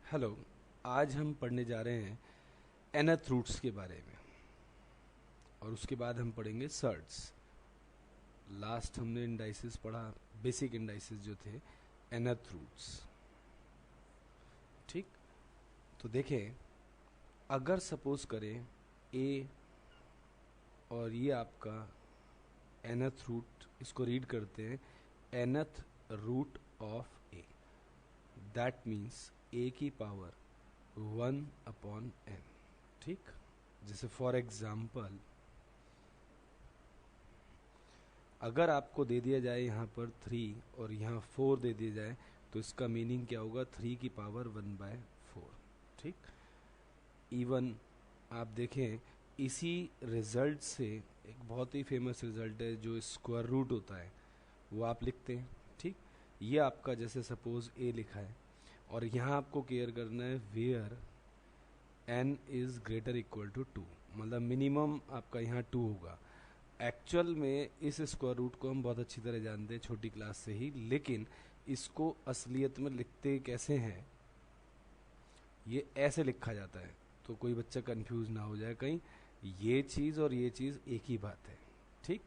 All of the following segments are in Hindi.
हेलो। आज हम पढ़ने जा रहे हैं nth रूट्स के बारे में और उसके बाद हम पढ़ेंगे सर्ट्स। लास्ट हमने इंडाइसिस पढ़ा, बेसिक इंडाइसिस जो थे nth रूट्स। ठीक, तो देखें, अगर सपोज करें a और ये आपका nth रूट, इसको रीड करते हैं nth root of a, that means a की पावर 1/n। ठीक, जैसे फॉर एग्जाम्पल अगर आपको दे दिया जाए यहाँ पर 3 और यहाँ 4 दे दिया जाए तो इसका मीनिंग क्या होगा, 3 की पावर 1/4। ठीक, इवन आप देखें इसी रिजल्ट से एक बहुत ही फेमस रिजल्ट है जो स्क्वायर रूट होता है, वो आप लिखते हैं। ठीक, ये आपका जैसे सपोज a लिखा है और यहाँ आपको केयर करना है where n is greater equal to 2, मतलब मिनिमम आपका यहाँ 2 होगा। एक्चुअल में इस स्क्वायर रूट को हम बहुत अच्छी तरह जानते हैं छोटी क्लास से ही, लेकिन इसको असलियत में लिखते कैसे हैं, ये ऐसे लिखा जाता है, तो कोई बच्चा कंफ्यूज ना हो जाए कहीं। ये चीज़ और ये चीज़ एक ही बात है। ठीक,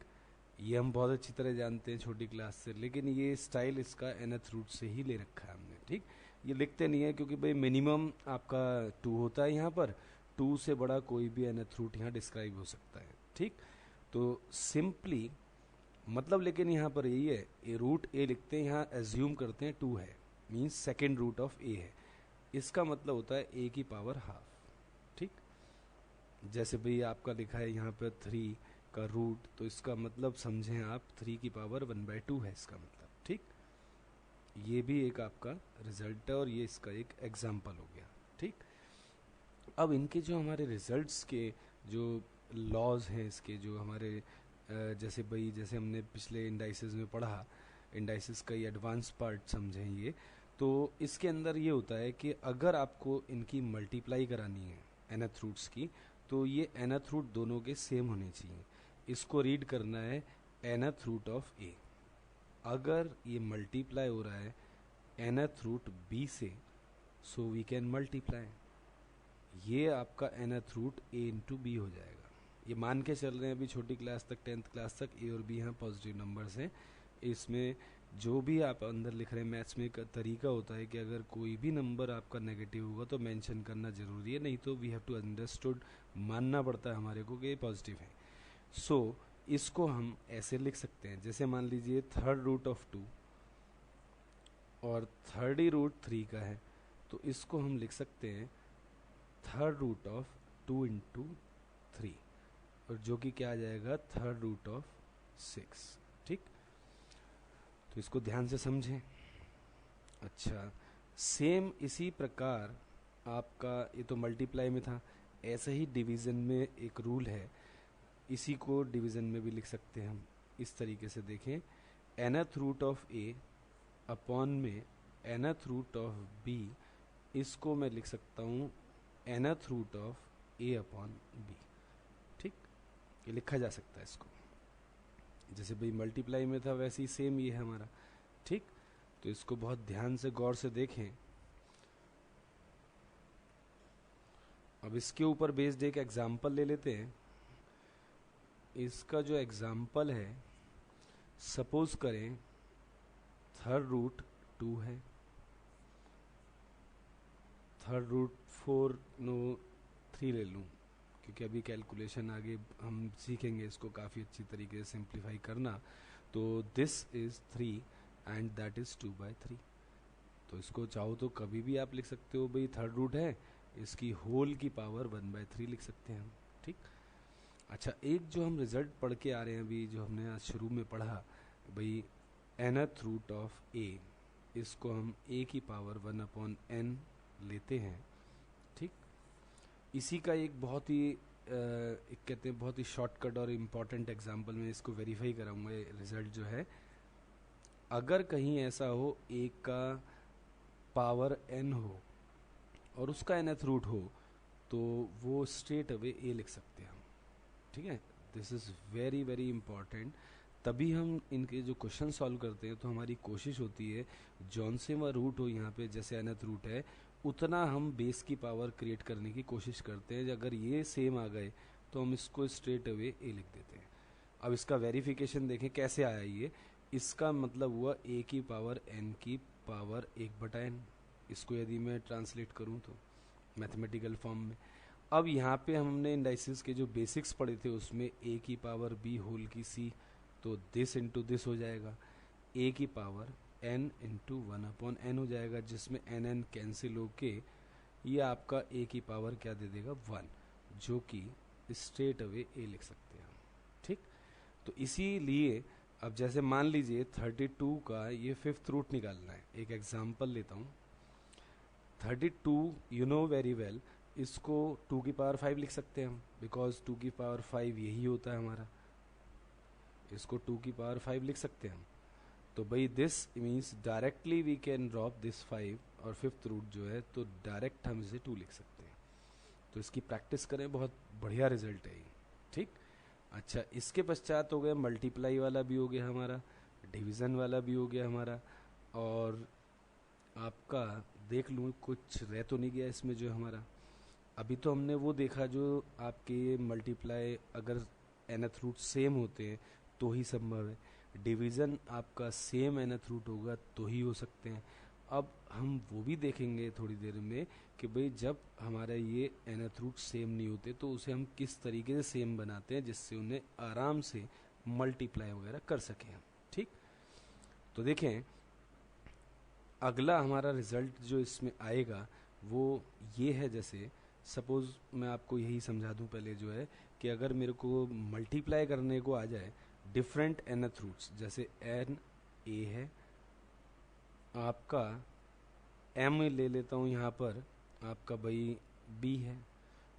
ये हम बहुत अच्छी तरह जानते हैं छोटी क्लास से, लेकिन ये स्टाइल इसका nth रूट से ही ले रखा है हमने। ठीक, ये लिखते नहीं है क्योंकि भाई मिनिमम आपका 2 होता है यहाँ पर, 2 से बड़ा कोई भी nth रूट यहाँ डिस्क्राइब हो सकता है। ठीक, तो सिंपली मतलब, लेकिन यहाँ पर यही है, ए रूट ए लिखते हैं, यहाँ एज्यूम करते हैं 2 है, मीन्स सेकेंड रूट ऑफ ए है। इसका मतलब होता है ए की पावर हाफ। ठीक, जैसे भाई आपका लिखा है यहाँ पर 3 का रूट, तो इसका मतलब समझें आप 3 की पावर 1/2 है इसका मतलब। ठीक, ये भी एक आपका रिजल्ट है और ये इसका एक एग्जाम्पल हो गया। ठीक, अब इनके जो हमारे रिजल्ट्स के जो लॉज हैं, इसके जो हमारे जैसे भाई जैसे हमने पिछले इंडाइसिस में पढ़ा, इंडाइसिस का ये एडवांस पार्ट समझें ये, तो इसके अंदर ये होता है कि अगर आपको इनकी मल्टीप्लाई करानी है nth रूट्स की, तो ये nth रूट दोनों के सेम होने चाहिए। इसको रीड करना है nth रूट ऑफ a। अगर ये मल्टीप्लाई हो रहा है nth रूट b से, सो वी कैन मल्टीप्लाई, ये आपका nth root a into b हो जाएगा। ये मान के चल रहे हैं अभी छोटी क्लास तक, 10th क्लास तक a और b यहाँ पॉजिटिव नंबर्स हैं। इसमें जो भी आप अंदर लिख रहे हैं, मैथ्स में एक तरीका होता है कि अगर कोई भी नंबर आपका नेगेटिव होगा तो मेंशन करना जरूरी है, नहीं तो वी हैव टू अंडरस्टूड, मानना पड़ता है हमारे को कि ये पॉजिटिव है। सो इसको हम ऐसे लिख सकते हैं, जैसे मान लीजिए थर्ड रूट ऑफ 2 और थर्ड ही रूट 3 का है, तो इसको हम लिख सकते हैं थर्ड रूट ऑफ 2 इंटू 3, और जो कि क्या आ जाएगा, थर्ड रूट ऑफ 6। ठीक, तो इसको ध्यान से समझें। अच्छा, सेम इसी प्रकार आपका, ये तो मल्टीप्लाई में था, ऐसे ही डिवीज़न में एक रूल है, इसी को डिवीज़न में भी लिख सकते हैं हम इस तरीके से। देखें, nth root of a upon में nth रूट ऑफ b, इसको मैं लिख सकता हूँ nth root of a upon b। ठीक, ये लिखा जा सकता है इसको, जैसे भाई मल्टीप्लाई में था वैसे ही सेम ये है हमारा। ठीक, तो इसको बहुत ध्यान से गौर से देखें। अब इसके ऊपर बेस्ड एक एग्जाम्पल ले लेते हैं। इसका जो एग्जाम्पल है, सपोज करें थर्ड रूट 2 है, थर्ड रूट 4 नो 3 ले लूँ, क्योंकि अभी कैलकुलेशन आगे हम सीखेंगे इसको काफ़ी अच्छी तरीके से सिंप्लीफाई करना। तो this is 3 and that is 2/3। तो इसको चाहो तो कभी भी आप लिख सकते हो, भाई थर्ड रूट है, इसकी होल की पावर 1/3 लिख सकते हैं हम। ठीक, अच्छा, एक जो हम रिजल्ट पढ़ के आ रहे हैं अभी, जो हमने आज शुरू में पढ़ा, भाई nth रूट ऑफ a, इसको हम a की पावर 1/n लेते हैं। ठीक, इसी का एक बहुत ही एक कहते हैं बहुत ही शॉर्टकट और इम्पॉर्टेंट एग्जांपल में इसको वेरीफाई कराऊंगा। रिजल्ट जो है, अगर कहीं ऐसा हो a का पावर n हो और उसका nth रूट हो, तो वो स्ट्रेट अवे a लिख सकते हैं हम। ठीक है, this is very very important. तभी हम इनके जो क्वेश्चन सॉल्व करते हैं तो हमारी कोशिश होती है जौन से वह रूट हो यहाँ पे, जैसे nth रूट है, उतना हम बेस की पावर क्रिएट करने की कोशिश करते हैं। अगर ये सेम आ गए तो हम इसको स्ट्रेट अवे ए लिख देते हैं। अब इसका वेरिफिकेशन देखें कैसे आया ये। इसका मतलब हुआ ए की पावर एन की पावर 1/n। इसको यदि मैं ट्रांसलेट करूं तो मैथमेटिकल फॉर्म में, अब यहाँ पे हमने इंडाइसिस के जो बेसिक्स पढ़े थे उसमें ए की पावर बी होल की सी, तो दिस इंटू दिस हो जाएगा, ए की पावर n इंटू 1/n हो जाएगा, जिसमें n कैंसिल होके ये आपका ए की पावर क्या दे देगा 1, जो कि स्ट्रेट अवे ए लिख सकते हैं हम। ठीक, तो इसीलिए अब जैसे मान लीजिए 32 का ये 5th रूट निकालना है। एक एग्जांपल लेता हूँ। 32 यू नो वेरी वेल, इसको 2 की पावर 5 लिख सकते हैं हम, बिकॉज 2 की पावर 5 यही होता है हमारा। इसको 2 की पावर 5 लिख सकते हैं हम। तो भाई this means directly we can drop this 5 और 5th रूट जो है तो डायरेक्ट हम इसे 2 लिख सकते हैं। तो इसकी प्रैक्टिस करें, बहुत बढ़िया रिजल्ट है ये। ठीक, अच्छा इसके पश्चात हो गया मल्टीप्लाई वाला भी हो गया हमारा, डिवीज़न वाला भी हो गया हमारा, और आपका देख लूँ कुछ रह तो नहीं गया इसमें जो हमारा। अभी तो हमने वो देखा जो आपके मल्टीप्लाई अगर nth रूट सेम होते हैं तो ही संभव है, डिवीज़न आपका सेम nth रूट होगा तो ही हो सकते हैं। अब हम वो भी देखेंगे थोड़ी देर में कि भाई जब हमारा ये nth रूट सेम नहीं होते तो उसे हम किस तरीके से सेम बनाते हैं जिससे उन्हें आराम से मल्टीप्लाई वगैरह कर सकें हम। ठीक, तो देखें अगला हमारा रिजल्ट जो इसमें आएगा वो ये है। जैसे सपोज़ मैं आपको यही समझा दूं पहले जो है कि अगर मेरे को मल्टीप्लाई करने को आ जाए डिफरेंट nth रूट्स, जैसे n a है, आपका m ले लेता हूँ यहाँ पर, आपका भाई b है,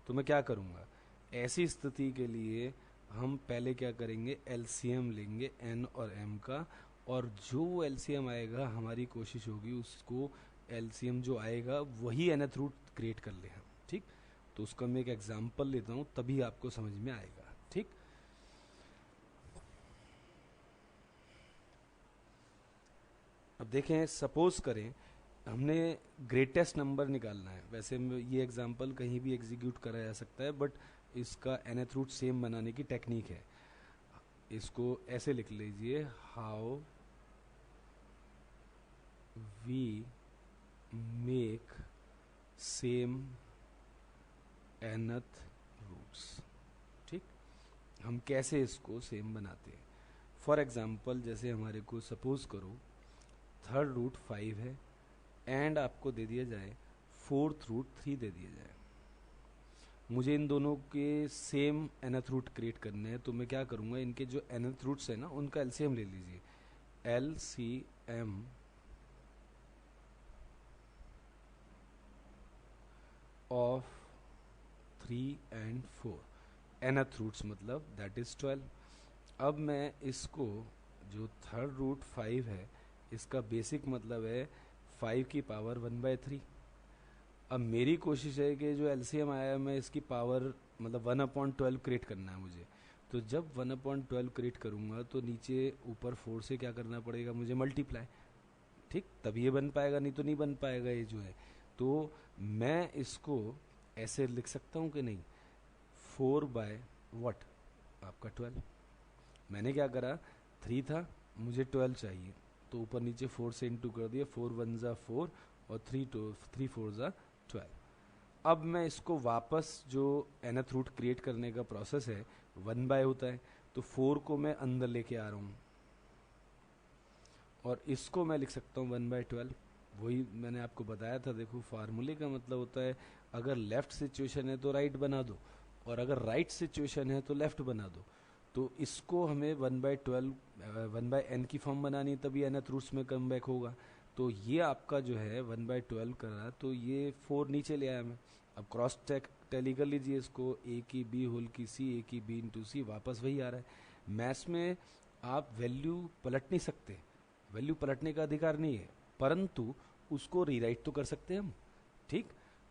तो मैं क्या करूँगा ऐसी स्थिति के लिए हम पहले क्या करेंगे एलसीएम लेंगे n और m का, और जो एलसीएम आएगा हमारी कोशिश होगी उसको एलसीएम जो आएगा वही nth रूट क्रिएट कर ले हम। ठीक, तो उसका मैं एक एग्जांपल लेता हूँ तभी आपको समझ में आएगा। ठीक, अब देखें सपोज करें हमने ग्रेटेस्ट नंबर निकालना है। वैसे ये एग्जांपल कहीं भी एग्जीक्यूट करा जा सकता है, बट इसका nth रूट सेम बनाने की टेक्निक है। इसको ऐसे लिख लीजिए, how we make same nth roots. ठीक, हम कैसे इसको सेम बनाते हैं। फॉर एग्जांपल जैसे हमारे को सपोज करो 3rd रूट 5 है एंड आपको दे दिया जाए 4th रूट 3 दे दिया जाए। मुझे इन दोनों के सेम nth रूट क्रिएट करने हैं, तो मैं क्या करूँगा इनके जो nth रूट्स है ना उनका एलसीएम ले लीजिए। LCM of 3 and 4 nth roots मतलब दैट इज 12। अब मैं इसको जो 3rd रूट 5 है इसका बेसिक मतलब है 5 की पावर 1/3। अब मेरी कोशिश है कि जो एलसीएम आया है मैं इसकी पावर मतलब 1/12 क्रिएट करना है मुझे। तो जब 1/12 क्रिएट करूँगा तो नीचे ऊपर 4 से क्या करना पड़ेगा मुझे मल्टीप्लाई। ठीक, तब ये बन पाएगा, नहीं तो नहीं बन पाएगा ये जो है। तो मैं इसको ऐसे लिख सकता हूँ कि नहीं, 4/what आपका 12। मैंने क्या करा 3 था मुझे 12 चाहिए तो ऊपर नीचे 4 से इंटू कर दिया, 4 1 ज़ा 4 और 3 4 ज़ा 12। अब मैं इसको वापस जो nth रूट क्रिएट करने का प्रोसेस है 1/, होता है तो 4 को मैं अंदर लेके आ रहा हूँ और इसको मैं लिख सकता हूँ 1/12। वही मैंने आपको बताया था, देखो फार्मूले का मतलब होता है अगर लेफ्ट सिचुएशन है तो राइट बना दो और अगर राइट सिचुएशन है तो लेफ्ट बना दो। तो इसको हमें 1/12 1/n की फॉर्म बनानी तभी nth रूट्स में कम बैक होगा। तो ये आपका जो है 1/12 करा तो ये 4 नीचे ले आया मैं। अब क्रॉस टैली कर लीजिए इसको, a की b होल की c, a की b इंटू c, वापस वही आ रहा है। मैथ्स में आप वैल्यू पलट नहीं सकते, वैल्यू पलटने का अधिकार नहीं है, परंतु उसको रीराइट तो कर सकते हैं हम। ठीक,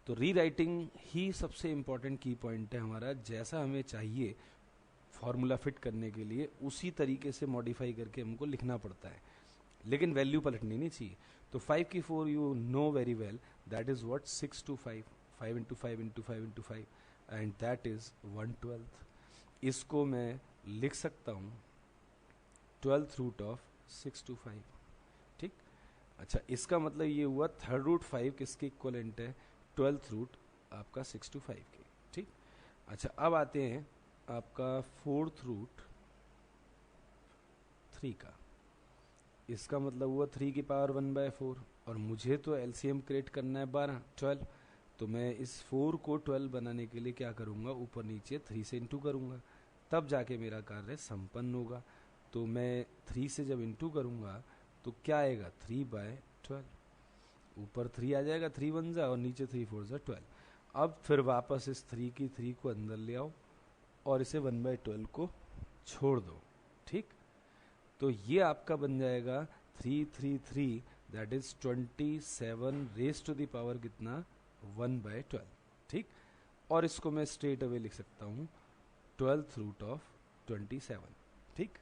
तो रीराइटिंग ही सबसे इम्पोर्टेंट की पॉइंट है हमारा। जैसा हमें चाहिए फॉर्मूला फिट करने के लिए उसी तरीके से मॉडिफाई करके हमको लिखना पड़ता है, लेकिन वैल्यू पलटनी नहीं चाहिए। तो 5 की 4 you know very well that is what 6 to 5, 5 into 5 into 5 into 5, and that is 1/12। इसको मैं लिख सकता हूँ 12th रूट ऑफ 6 to 5। ठीक, अच्छा इसका मतलब ये हुआ थर्ड रूट 5 किसके इक्वलेंट है, 12th रूट आपका 6 to 5 के। ठीक, अच्छा अब आते हैं आपका 4th रूट 3 का। इसका मतलब हुआ 3 की पावर 1/4, और मुझे तो एलसीएम क्रिएट करना है 12, तो मैं इस 4 को 12 बनाने के लिए क्या करूँगा, ऊपर नीचे 3 से इंटू करूँगा, तब जाके मेरा कार्य संपन्न होगा। तो मैं 3 से जब इंटू करूँगा तो क्या आएगा 3/12, ऊपर 3 आ जाएगा, 3 1 जा और नीचे 3 4 जा 12। अब फिर वापस इस 3 की 3 को अंदर ले आओ और इसे 1/12 को छोड़ दो। ठीक, तो ये आपका बन जाएगा 333, that is 27 raise to the power कितना 1/12। ठीक, और इसको मैं स्ट्रेट अवे लिख सकता हूँ 12th रूट ऑफ 27। ठीक,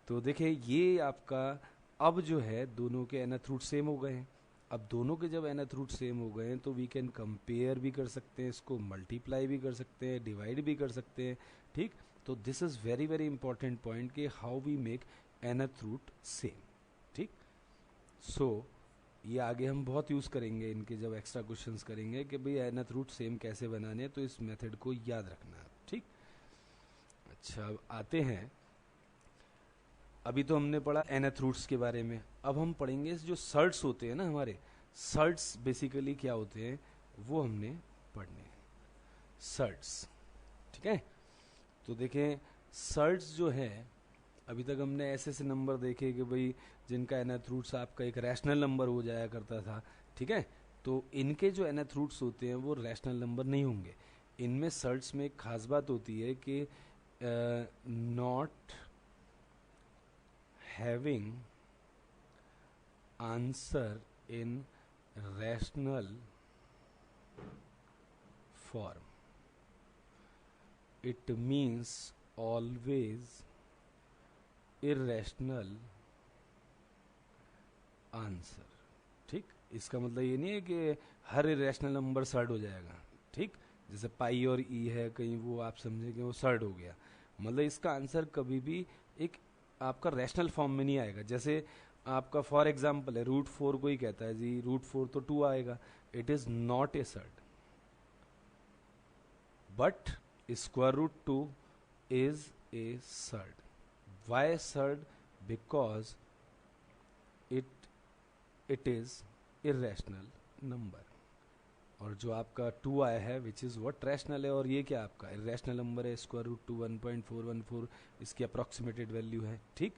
तो देखिए ये आपका अब जो है दोनों के nth रूट सेम हो गए हैं। अब दोनों के जब nth रूट सेम हो गए हैं तो वी कैन कंपेयर भी कर सकते हैं, इसको मल्टीप्लाई भी कर सकते हैं, डिवाइड भी कर सकते हैं। ठीक, तो this is very very important point कि how we make nth root same. ठीक, सो ये आगे हम बहुत यूज करेंगे इनके जब एक्स्ट्रा क्वेश्चंस करेंगे कि भाई nth रूट सेम कैसे बनाने हैं, तो इस मेथड को याद रखना है। ठीक, अच्छा अब आते हैं, अभी तो हमने पढ़ा nth रूट्स के बारे में, अब हम पढ़ेंगे जो सर्ट्स होते हैं ना हमारे, सर्ट्स बेसिकली क्या होते हैं वो हमने पढ़ने सर्ट्स। ठीक है, तो देखें सर्ट्स जो है, अभी तक हमने ऐसे नंबर देखे कि भाई जिनका nth रूट्स आपका एक रैशनल नंबर हो जाया करता था। ठीक है, तो इनके जो nth रूट्स होते हैं वो रैशनल नंबर नहीं होंगे। इनमें सर्ट्स में एक खास बात होती है कि not having answer in rational form, it means always irrational answer। ठीक, इसका मतलब ये नहीं है कि हर इरेशनल नंबर सर्ड हो जाएगा। ठीक, जैसे पाई और ई है कहीं, वो आप समझे कि वो सर्ड हो गया, मतलब इसका आंसर कभी भी एक आपका रैशनल फॉर्म में नहीं आएगा। जैसे आपका फॉर एग्जाम्पल है √4 को ही कहता है जी √4 तो 2 आएगा, it is not a surd, but √2 is a surd. Why surd? Because it is irrational number, और जो आपका 2 आया है विच इज व्हाट रैशनल है, और ये क्या आपका इरेशनल नंबर है, √2 1.414 इसकी अप्रॉक्सीमेटेड वैल्यू है। ठीक,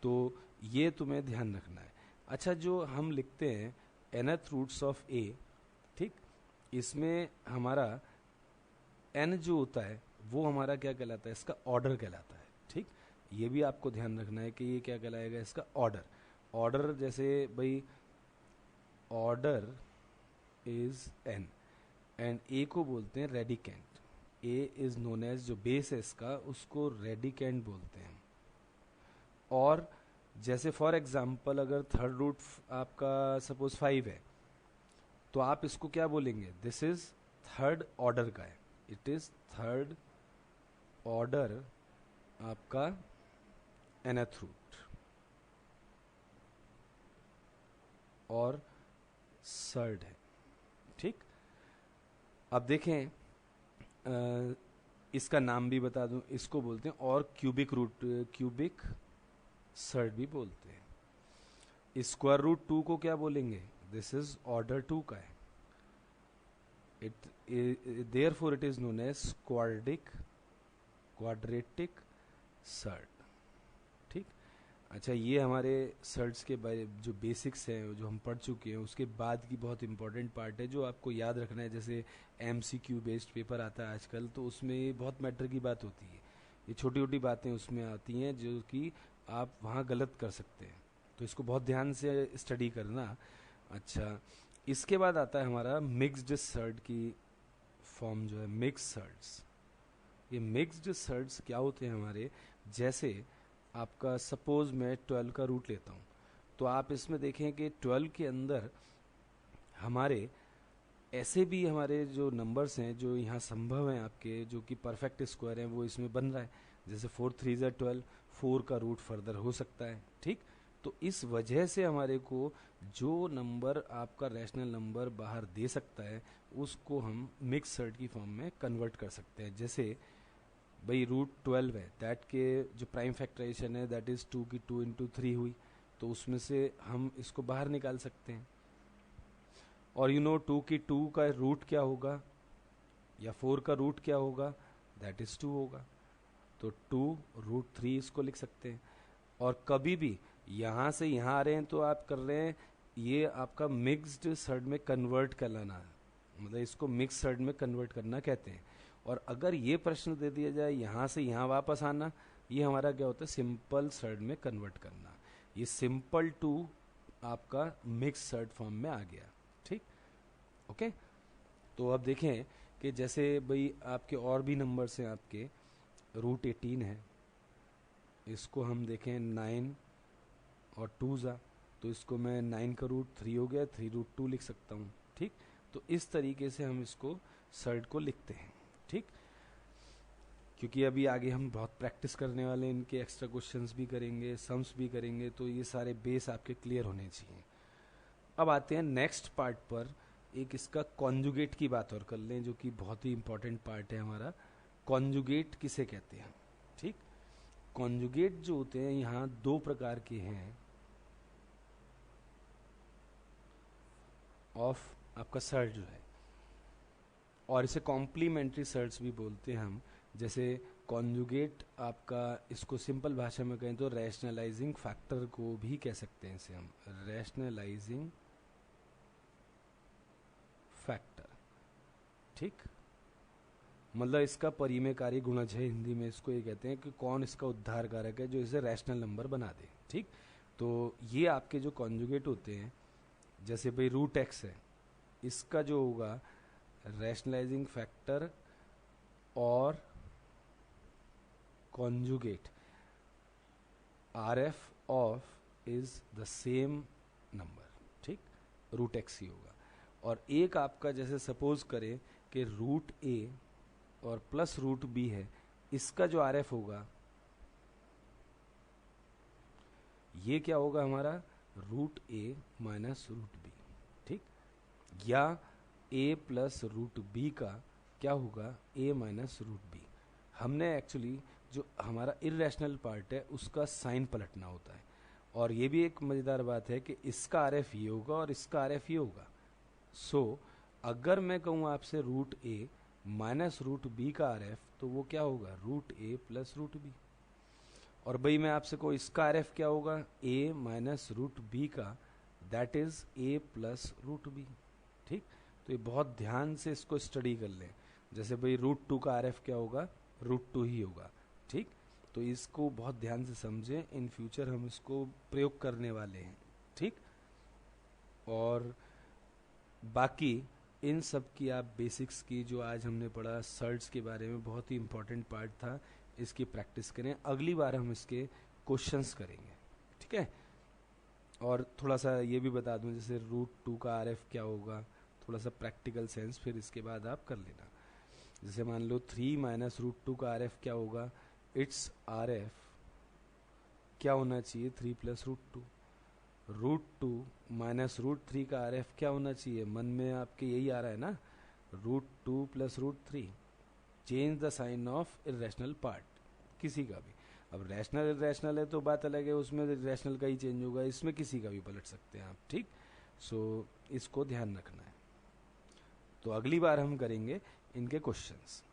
तो ये तुम्हें ध्यान रखना है। अच्छा, जो हम लिखते हैं nth रूट्स ऑफ a, ठीक, इसमें हमारा n जो होता है वो हमारा क्या कहलाता है, इसका ऑर्डर कहलाता है। ठीक, ये भी आपको ध्यान रखना है कि ये क्या कहलाएगा, इसका ऑर्डर। ऑर्डर जैसे भाई order is n, and a को बोलते हैं radicand. A is known as, जो बेस है इसका उसको रेडिकेंट बोलते हैं। और जैसे फॉर एग्जांपल अगर थर्ड रूट आपका सपोज 5 है, तो आप इसको क्या बोलेंगे, दिस इज थर्ड ऑर्डर का है, इट इज थर्ड ऑर्डर आपका nth रूट, और सर्ड है। ठीक, अब देखें इसका नाम भी बता दूं, इसको बोलते हैं और क्यूबिक रूट, क्यूबिक सर्ड भी बोलते हैं। √2 को क्या बोलेंगे, दिस इज ऑर्डर 2 का है, therefore it is known as quadratic surd. ठीक, अच्छा ये हमारे सर्ड्स के जो बेसिक्स हैं जो हम पढ़ चुके हैं, उसके बाद की बहुत इंपॉर्टेंट पार्ट है जो आपको याद रखना है। जैसे MCQ बेस्ड पेपर आता है आजकल, तो उसमें बहुत मैटर की बात होती है, ये छोटी छोटी बातें उसमें आती हैं जो कि आप वहाँ गलत कर सकते हैं, तो इसको बहुत ध्यान से स्टडी करना। अच्छा, इसके बाद आता है हमारा मिक्स्ड सर्ड की फॉर्म जो है मिक्स सर्ड्स। ये मिक्स्ड सर्ड्स क्या होते हैं हमारे, जैसे आपका सपोज मैं 12 का रूट लेता हूँ, तो आप इसमें देखें कि 12 के अंदर हमारे ऐसे भी हमारे जो नंबर्स हैं जो यहाँ संभव हैं आपके, जो कि परफेक्ट स्क्वायर हैं, वो इसमें बन रहा है। जैसे 4 3 ज़ा 12, 4 का रूट फर्दर हो सकता है, ठीक। तो इस वजह से हमारे को जो नंबर आपका रैशनल नंबर बाहर दे सकता है उसको हम मिक्स सर्ड की फॉर्म में कन्वर्ट कर सकते हैं। जैसे भाई रूट 12 है, दैट के जो प्राइम फैक्टराइजेशन है दैट इज़ 2 की 2 इंटू 3 हुई, तो उसमें से हम इसको बाहर निकाल सकते हैं। और यू नो 2 की 2 का रूट क्या होगा, या 4 का रूट क्या होगा, दैट इज़ 2 होगा। तो 2 रूट 3 इसको लिख सकते हैं। और कभी भी यहाँ से यहाँ आ रहे हैं तो आप कर रहे हैं, ये आपका मिक्स्ड सर्ड में कन्वर्ट करना, मतलब इसको मिक्स सर्ड में कन्वर्ट करना कहते हैं। और अगर ये प्रश्न दे दिया जाए यहाँ से यहाँ वापस आना, ये हमारा क्या होता है, सिंपल सर्ड में कन्वर्ट करना। ये सिंपल टू आपका मिक्स सर्ड फॉर्म में आ गया, ठीक। ओके, तो अब देखें कि जैसे भाई आपके और भी नंबर्स हैं आपके, रूट 18 है, इसको हम देखें 9 और 2 ज़ा, तो इसको मैं 9 का रूट 3 हो गया, 3 रूट 2 लिख सकता हूँ, ठीक। तो इस तरीके से हम इसको सर्ड को लिखते हैं, ठीक। क्योंकि अभी आगे हम बहुत प्रैक्टिस करने वाले हैं, इनके एक्स्ट्रा क्वेश्चंस भी करेंगे, सम्स भी करेंगे, तो ये सारे बेस आपके क्लियर होने चाहिए। अब आते हैं नेक्स्ट पार्ट पर, एक इसका कॉन्जुगेट की बात और कर लें, जो कि बहुत ही इंपॉर्टेंट पार्ट है हमारा। कॉन्जुगेट किसे कहते हैं, ठीक। कॉन्जुगेट जो होते हैं यहाँ दो प्रकार के हैं ऑफ आपका सर्ड जो है, और इसे कॉम्प्लीमेंट्री सर्ड्स भी बोलते हैं हम। जैसे कॉन्जुगेट आपका, इसको सिंपल भाषा में कहें तो रैशनलाइजिंग फैक्टर को भी कह सकते हैं इसे हम, रैशनलाइजिंग फैक्टर, ठीक। मतलब इसका परिमेयकारी गुणज है, हिंदी में इसको ये कहते हैं कि कौन इसका उद्धार कारक है जो इसे रैशनल नंबर बना दे, ठीक। तो ये आपके जो कॉन्जुगेट होते हैं, जैसे भाई रूट एक्स है, इसका जो होगा रैशनलाइजिंग फैक्टर और conjugate R F of is the same number, ठीक, रूट एक्स ही होगा। और एक आपका जैसे सपोज करें कि रूट ए और प्लस रूट बी है, इसका जो आर एफ होगा ये क्या होगा हमारा, रूट ए माइनस रूट बी, ठीक। या ए प्लस रूट बी का क्या होगा, ए माइनस रूट बी। हमने एक्चुअली जो हमारा इरेशनल पार्ट है उसका साइन पलटना होता है। और ये भी एक मज़ेदार बात है कि इसका आर एफ ये होगा और इसका आर एफ ये होगा। सो अगर मैं कहूँ आपसे रूट ए माइनस रूट बी का आर एफ, तो वो क्या होगा, रूट ए प्लस रूट बी। और भाई मैं आपसे कहूँ इसका आर एफ क्या होगा, ए माइनस रूट बी का, that is a plus root b, ठीक। तो ये बहुत ध्यान से इसको स्टडी कर लें। जैसे भाई रूट 2 का आर एफ क्या होगा, रूट 2 ही होगा, ठीक। तो इसको बहुत ध्यान से समझें, इन फ्यूचर हम इसको प्रयोग करने वाले हैं, ठीक। और बाकी इन सब की आप बेसिक्स की जो आज हमने पढ़ा सर्ड्स के बारे में, बहुत ही इंपॉर्टेंट पार्ट था, इसकी प्रैक्टिस करें। अगली बार हम इसके क्वेश्चंस करेंगे, ठीक है। और थोड़ा सा ये भी बता दूं, जैसे रूट 2 का आर एफ क्या होगा, थोड़ा सा प्रैक्टिकल सेंस फिर इसके बाद आप कर लेना। जैसे मान लो 3 माइनस रूट 2 का आर एफ क्या होगा, इट्स आर एफ क्या होना चाहिए, 3 plus root 2। Root 2 minus root 3 का आर एफ क्या होना चाहिए, मन में आपके यही आ रहा है ना, root 2 plus root 3। Change the sign of irrational part, किसी का भी। अब रैशनल इरेशनल है तो बात अलग है, उसमें रैशनल का ही चेंज होगा, इसमें किसी का भी पलट सकते हैं आप, ठीक। सो इसको ध्यान रखना है। तो अगली बार हम करेंगे इनके क्वेश्चंस।